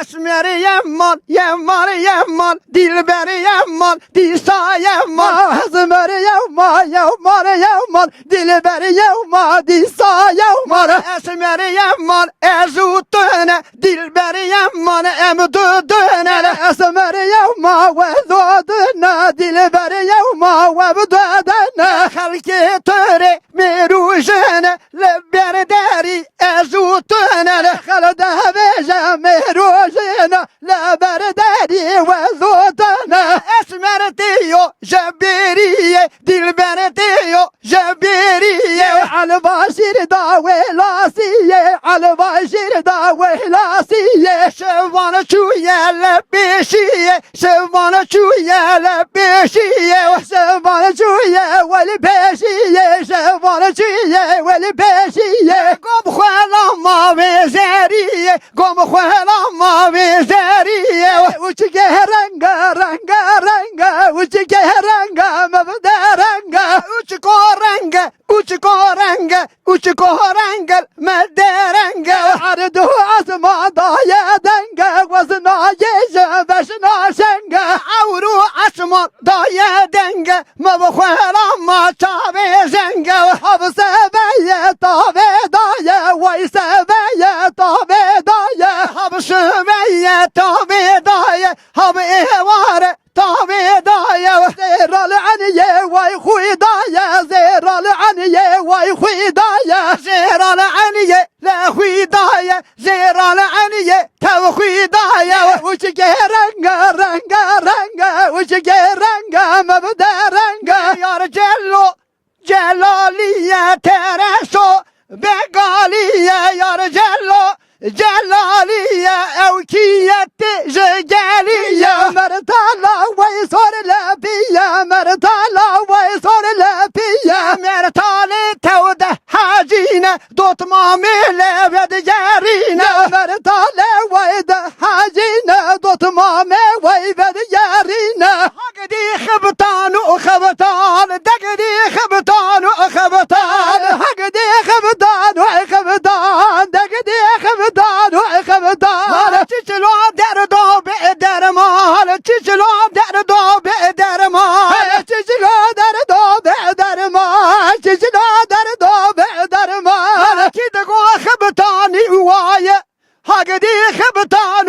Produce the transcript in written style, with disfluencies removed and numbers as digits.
Esmer yaman, yaman, yaman, dilber yaman, disa yaman. Esmer yaman, yaman, yaman, dilber yaman, disa yaman. Esmer yaman, ezut döne, dilber yaman, emdu döne. Esmer yaman, vezoduna, dilber yaman, vebduduna. Halki töre, merujene, lebber deri, ezut döne. خلده بجم روزنا لا برداري وزوتنا Esmer diyor, jeberiye, dilber diyor, jeberiye. على باشر دا ولاسية على باشر دا ولاسية Şevvanı çuyele beşiye, şevvanı çuyele beşiye. شبان شوية والباشية شبان شوية والباشية Gom xwelama vezeriye, gom xwelama vezeriye. وشكه رنگا رنگا رنگا وشكه رنگا مبدا رنگا Uç korenge, uç korenge, uç korenge, mederenge. عرضه عظمة ضايا دنگا وزنا يجا بشنا شنگا Avru asma daya denge, mevxwelama çave zenge. حبس بيا طابي ضايا ويس بيا طابي ضايا Habsı beye tabi daya, hab evare tabi daya. زير العنية ويخوي ضايا زير العنية ويخوي ضايا Zeral aniye la hidaya, zeral aniye tav hidaya. وشكه رنگا رنگا رنگا وشكه رنگا مبدا رنگا Yar cello, celaliye tereso, begaliye yar cello, celaliye evkiyette jegeliye. يا مرتالا ويصور لبيا مرتالا ويصور لبيا Mertale tevde hacine, dotma mele ve diğerine. يا مرتالا ويد حاجينا دوت مامي ويبد يارينا Hagdi xibtanu xibtan, degdi xibtanu xibtan. حقدي خبطان وخبطان دقدي خبطان وخبطان Çiçilo derdo be derman, çiçilo derdo be derman. تجلو دردو بدرمان تجلو دردو بدرمان Kidigo xibtani uvaye, hagdi xibtan